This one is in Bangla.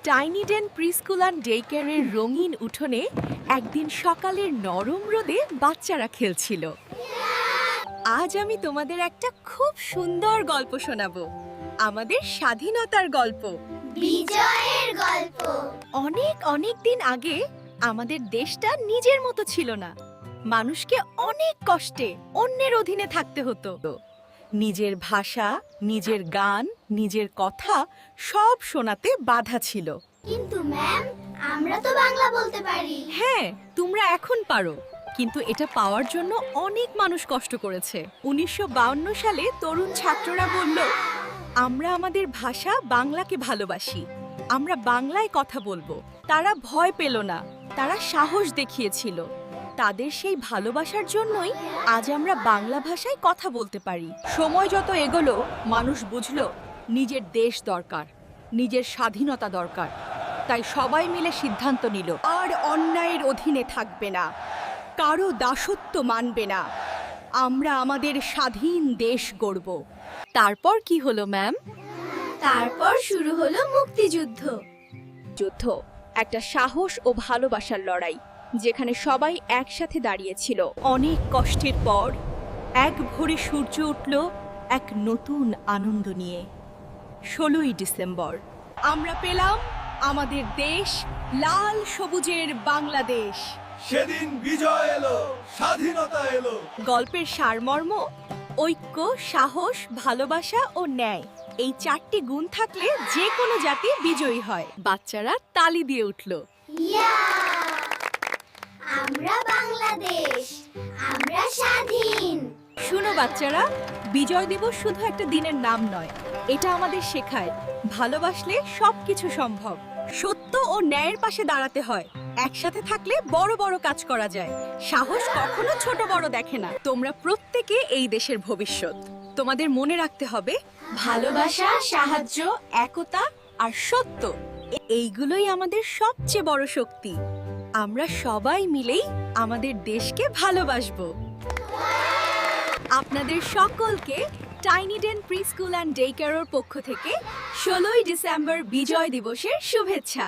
Tiny den preschool and day কেয়ারের রঙিন উঠোনে একদিন সকালের নরম রোদে বাচ্চারা খেলছিল। আজ আমি তোমাদের একটা খুব সুন্দর গল্প শোনাবো, আমাদের স্বাধীনতার গল্প, বিজয়ের গল্প। অনেক অনেক দিন আগে আমাদের দেশটা নিজের মতো ছিল না। মানুষকে অনেক কষ্টে অন্যের অধীনে থাকতে হতো। নিজের ভাষা, নিজের গান, নিজের কথা সব শোনাতে বাধা ছিল। কিন্তু ম্যাম, আমরা তো বাংলা বলতে পারি। হ্যাঁ, তোমরা এখন পারো, কিন্তু এটা পাওয়ার জন্য অনেক মানুষ কষ্ট করেছে। 1952 সালে তরুণ ছাত্ররা বলল, আমরা আমাদের ভাষা বাংলাকে ভালোবাসি, আমরা বাংলায় কথা বলবো। তারা ভয় পেল না, তারা সাহস দেখিয়েছিল। তাদের সেই ভালোবাসার জন্যই আজ আমরা বাংলা ভাষায় কথা বলতে পারি। সময় যত এগোলো, মানুষ বুঝলো নিজের দেশ দরকার, নিজের স্বাধীনতা দরকার। তাই সবাই মিলে সিদ্ধান্ত নিল, আর অন্যায়ের অধীনে থাকবে না, কারো দাসত্ব মানবে না। আমরা আমাদের স্বাধীন দেশ গড়ব। তারপর কি হলো ম্যাম? তারপর শুরু হলো মুক্তিযুদ্ধ। যুদ্ধ একটা সাহস ও ভালোবাসার লড়াই, যেখানে সবাই একসাথে দাঁড়িয়েছিল। অনেক কষ্টের পর এক ভোরে সূর্য উঠল এক নতুন আনন্দ নিয়ে। 16ই ডিসেম্বর আমরা পেলাম আমাদের দেশ, লাল সবুজের বাংলাদেশ। সেদিন বিজয় এলো, স্বাধীনতা এলো। গল্পের সারমর্ম ঐক্য, সাহস, ভালোবাসা ও ন্যায়। এই 4টি গুণ থাকলে যে কোনো জাতি বিজয়ী হয়। বাচ্চারা তালি দিয়ে উঠল। ইয়া! আমরা বাংলাদেশ, আমরা স্বাধীন। শুনো বাচ্চারা, বিজয় দিবস শুধু একটা দিনের নাম নয়, এটা আমাদের শেখায় ভালোবাসলে সবকিছু সম্ভব। সত্য ও ন্যায়ের পাশে দাঁড়াতে হয়। একসাথে থাকলে বড় বড় কাজ করা যায়। সাহস কখনো ছোট বড় দেখে না। তোমরা প্রত্যেকে এই দেশের ভবিষ্যৎ। তোমাদের মনে রাখতে হবে ভালোবাসা, সাহায্য, একতা আর সত্য, এইগুলোই আমাদের সবচেয়ে বড় শক্তি। আমরা সবাই মিলেই আমাদের দেশকে ভালোবাসবো। আপনাদের সকলকে tiny den preschool and day কেয়ারের পক্ষ থেকে 16ই ডিসেম্বর বিজয় দিবসের শুভেচ্ছা।